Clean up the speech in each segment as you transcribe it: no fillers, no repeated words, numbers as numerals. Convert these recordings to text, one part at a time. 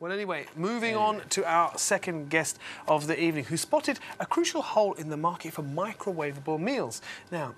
Well, anyway, moving on to our second guest of the evening, who spotted a crucial hole in the market for microwavable meals. Now,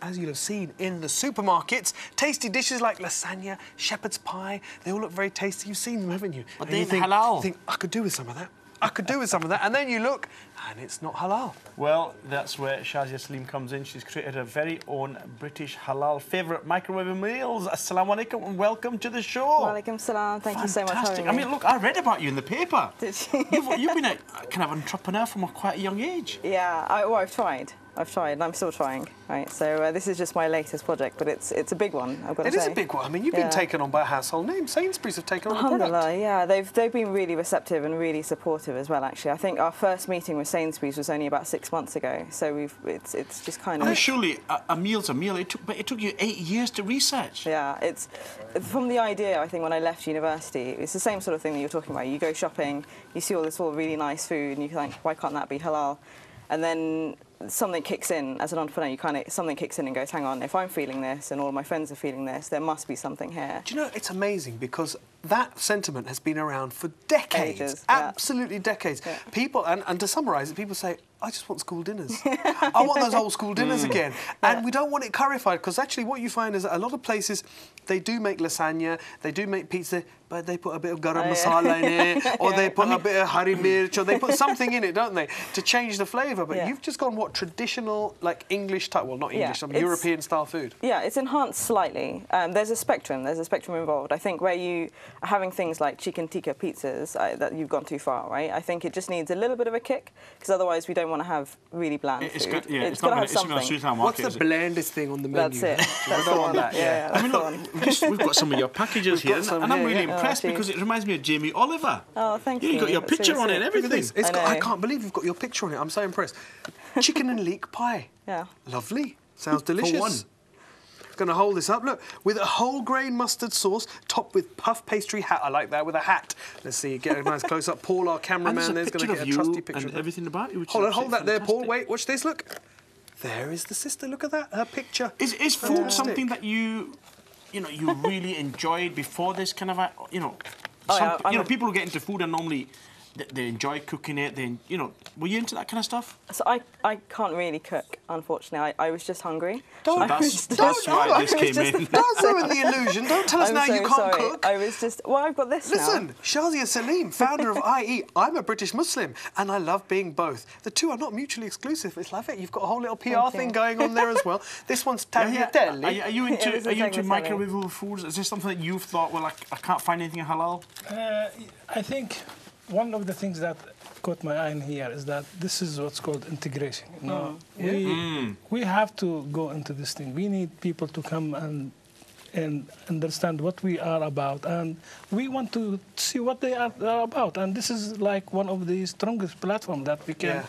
as you'll have seen in the supermarkets, tasty dishes like lasagna, shepherd's pie, they all look very tasty. You've seen them, haven't you? But they're halal. You think, I could do with some of that. I could do with some of that. And then you look, and it's not halal. Well, that's where Shazia Saleem comes in. She's created her very own British halal favourite microwave meals. Assalamu alaikum and welcome to the show. Walaikum salam. Thank you so much for having me. I mean, look, I read about you in the paper. Did you? You've been a kind of entrepreneur from quite a young age. Yeah, I've tried. And I'm still trying, right? So this is just my latest project, but it's a big one, I've got to say. It is a big one. I mean, you've been taken on by a household name. Sainsbury's have taken on the product. Alhamdulillah, yeah. They've been really receptive and really supportive as well, actually. I think our first meeting with Sainsbury's was only about 6 months ago, so it's just kind of... I mean, surely a meal's a meal. It took you 8 years to research. Yeah, it's... From the idea, I think, when I left university, it's the same sort of thing that you're talking about. You go shopping, you see all this really nice food, and you think, why can't that be halal? And then something kicks in as an entrepreneur. Something kicks in and goes, hang on, if I'm feeling this and all my friends are feeling this, there must be something here. Do you know, it's amazing because that sentiment has been around for decades. Ages, yeah. Absolutely decades. Yeah. People, and to summarise it, people say, I just want school dinners. I want those old school dinners again. And we don't want it currified, because actually what you find is that a lot of places, they do make lasagna, they do make pizza, but they put a bit of garam masala in it, or they put a bit of hari mirch, or they put something in it, don't they, to change the flavour. But you've just gone, what, traditional, like English type, well, not English, European-style food? Yeah, it's enhanced slightly. There's a spectrum involved. I think where you are having things like chicken tikka pizzas, that you've gone too far, right? I think it just needs a little bit of a kick, because otherwise we don't want to have really bland food. It's got to have something. something. What's the blandest thing on the menu? That's it. That's the one. Yeah, I mean, look, we've got some of your packages here, and I'm really impressed because it reminds me of Jamie Oliver. Oh, thank you. You've got your picture on it and everything. I can't believe you've got your picture on it. I'm so impressed. Chicken and leek pie. Yeah. Lovely. Sounds delicious. For one. Going to hold this up, look, with a whole grain mustard sauce topped with puff pastry hat. I like that, with a hat. Let's see, get a nice close up. Paul, our cameraman, there's going to get a trusty picture and everything about you. Hold that there, Paul. Wait, watch this, look. There is the sister, look at that, her picture. Is food something that you really enjoyed before this kind of, people who get into food and normally they enjoy cooking it. Were you into that kind of stuff? So I can't really cook, unfortunately. I was just hungry. That's why this came in. Don't ruin the illusion. Don't tell us now you can't cook. I was just... Well, I've got this now. Listen, Shazia Saleem, founder of ieat. I'm a British Muslim, and I love being both. The two are not mutually exclusive. It's like it. You've got a whole little PR thing going on there as well. This one's tagliatelle. Are you into microwavable foods? Is this something that you've thought, well, I can't find anything halal? I think one of the things that caught my eye in here is that this is what's called integration. We have to go into this thing. We need people to come and understand what we are about, and we want to see what they are about. And this is like one of the strongest platforms that we can.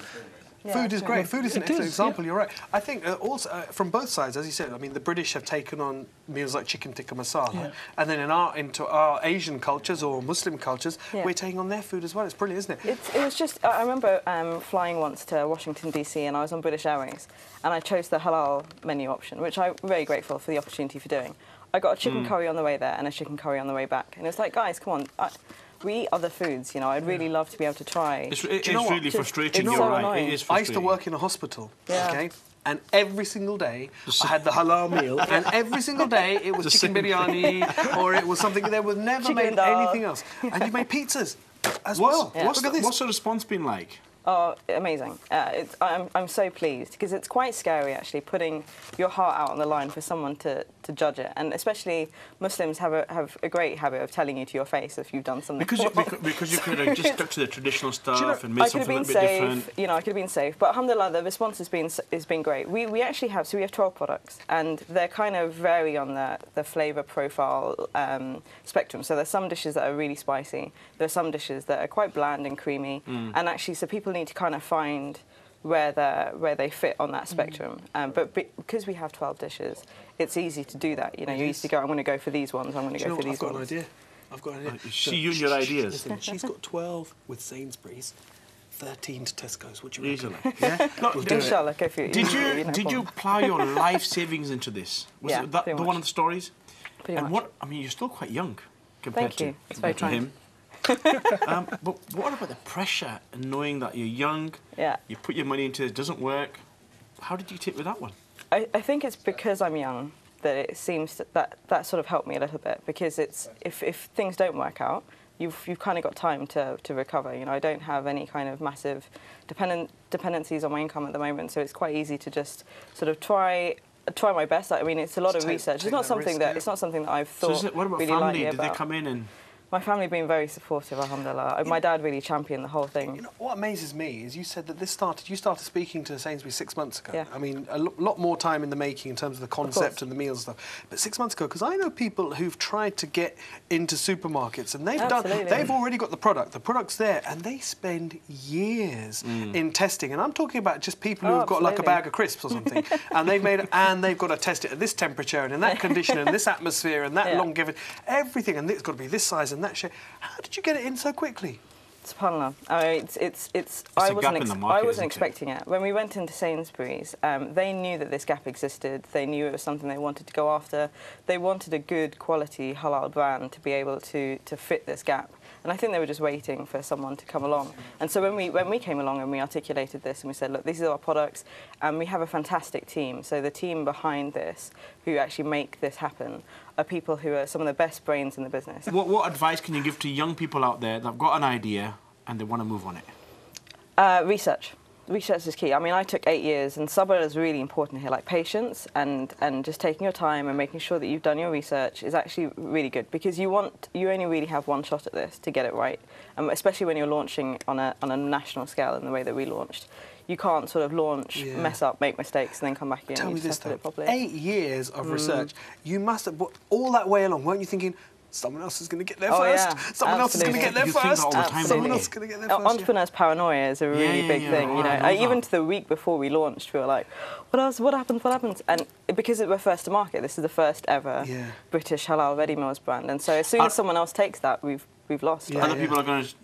Food is great. Food is an excellent example. You're right. I think also from both sides, as you said. I mean, the British have taken on meals like chicken tikka masala, and then into our Asian cultures or Muslim cultures, we're taking on their food as well. It's brilliant, isn't it? It was just. I remember flying once to Washington DC, and I was on British Airways, and I chose the halal menu option, which I'm very grateful for the opportunity for doing. I got a chicken curry on the way there and a chicken curry on the way back, and it's like, guys, come on. We eat other foods, I'd really love to be able to try. It's really frustrating. You're right. It is frustrating. I used to work in a hospital, okay? And every single day I had the halal meal, and every single day it was chicken biryani or it was something. There was never made anything else. And you made pizzas as well. Look at this. What's the response been like? Oh, amazing. I'm so pleased, because it's quite scary, actually, putting your heart out on the line for someone to judge it. And especially Muslims have a great habit of telling you to your face if you've done something wrong. Because you could have just stuck to the traditional stuff and made something a little bit different. I could have been safe. But alhamdulillah, the response has been great. We actually have 12 products, and they're kind of vary on the flavour profile spectrum. So there's some dishes that are really spicy. There's some dishes that are quite bland and creamy. And actually, so people need to kind of find where they fit on that spectrum. But because we have 12 dishes, it's easy to do that. You used to go, I'm going to go for these ones, I'm going to go for these ones. I've got an idea. See you and your ideas. Listen, she's got 12 with Sainsbury's, 13 to Tesco's. What do you reckon? Easily. Yeah? Inshallah, go for it. Did you plough your life savings into this? Was it the one of the stories? Pretty much. You're still quite young compared to him. But what about the pressure and knowing that you're young, you put your money into it, it doesn't work? How did you take with that one? I think it's because I'm young that it seems that sort of helped me a little bit, because it's if things don't work out, you've kind of got time to recover. You know, I don't have any kind of massive dependencies on my income at the moment, so it's quite easy to just sort of try my best. I mean, it's a lot of research. It's not something that I've thought so what about really family? lightly Did about. they come in and? My family have been very supportive, alhamdulillah. My dad really championed the whole thing. You know, what amazes me is you said that you started speaking to Sainsbury's 6 months ago. Yeah. I mean, a lot more time in the making in terms of the concept and the meals and stuff. But 6 months ago, because I know people who've tried to get into supermarkets and they've already got the product. The product's there, and they spend years in testing. And I'm talking about just people who've got like a bag of crisps or something, and they've got to test it at this temperature and in that condition and this atmosphere and that longevity, everything, and it's got to be this size and that shape. How did you get it in so quickly? SubhanAllah. I mean, I wasn't expecting it. When we went into Sainsbury's, they knew that this gap existed. They knew it was something they wanted to go after. They wanted a good quality halal brand to be able to fit this gap. And I think they were just waiting for someone to come along. And so when we came along and we articulated this and we said, look, these are our products, and we have a fantastic team. So the team behind this, who actually make this happen, are people who are some of the best brains in the business. What advice can you give to young people out there that have got an idea and they want to move on it? Research. Research is key. I mean, I took 8 years, and sabr is really important here, like patience and just taking your time and making sure that you've done your research is actually really good, because you only really have one shot at this to get it right, especially when you're launching on a national scale in the way that we launched. You can't sort of launch, mess up, make mistakes, and then come back again. Tell me this, though. 8 years of research. You must have, all that way along, weren't you thinking, someone else is going to get there first? Yeah, someone else is going to get there first? Someone else is going to get there first? Entrepreneurs' paranoia is a really big thing. You know, even to the week before we launched, we were like, what else? What happens? What happens? And because we're first to market, this is the first ever British halal ready meals brand. And so as soon as someone else takes that, we've lost. Other people are going to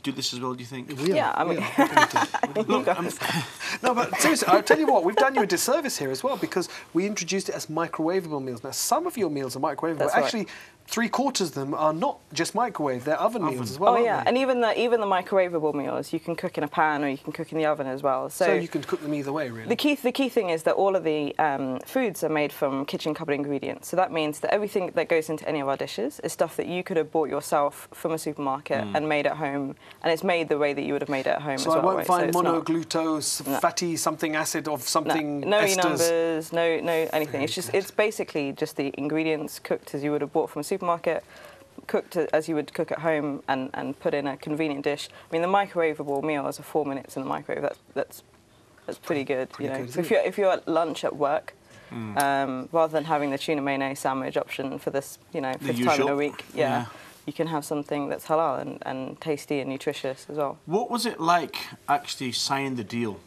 do this as well, do you think? I mean... No, but seriously, I'll tell you what, we've done you a disservice here as well, because we introduced it as microwavable meals. Now, some of your meals are microwavable. That's Actually, 3/4 of them are not just microwave, they're oven meals as well, Oh, aren't they? and even the microwavable meals, you can cook in a pan or you can cook in the oven as well. So you can cook them either way, really. The key thing is that all of the foods are made from kitchen cupboard ingredients. So that means that everything that goes into any of our dishes is stuff that you could have bought yourself from a supermarket and made at home, and it's made the way that you would have made it at home as well. So I won't find so monoglucose, fatty something acid of something no esters. numbers, no anything. It's basically just the ingredients cooked as you would have bought from a supermarket, cooked as you would cook at home, and put in a convenient dish. I mean, the microwavable meals are 4 minutes in the microwave. That's pretty good. So if you're at lunch at work, rather than having the tuna mayonnaise sandwich option for this, fifth time in a week, you can have something that's halal and tasty and nutritious as well. What was it like actually signing the deal?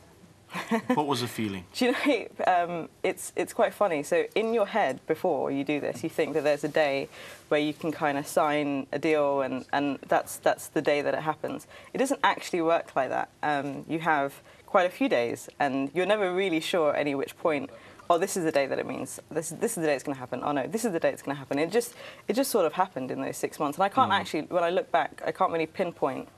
What was the feeling? Do you know, it's quite funny. So in your head, before you do this, you think that there's a day where you can kind of sign a deal and that's the day that it happens. It doesn't actually work like that. You have quite a few days, and you're never really sure at any which point, oh, this is the day that it means, this is the day it's going to happen, oh no, this is the day it's going to happen. It just sort of happened in those 6 months. And I can't actually, when I look back, I can't really pinpoint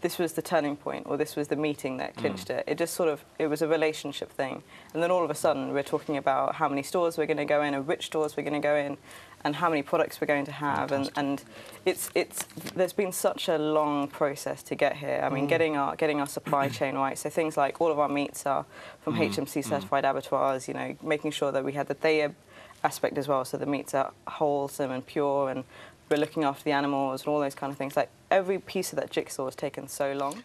this was the turning point or this was the meeting that clinched it. It just sort of, it was a relationship thing. And then all of a sudden we're talking about how many stores we're going to go in and which stores we're going to go in and how many products we're going to have. And there's been such a long process to get here. I mean, getting our supply chain right. So things like all of our meats are from HMC certified abattoirs, making sure that we had the tayyib aspect as well. So the meats are wholesome and pure, and we're looking after the animals and all those kind of things. Like, every piece of that jigsaw has taken so long.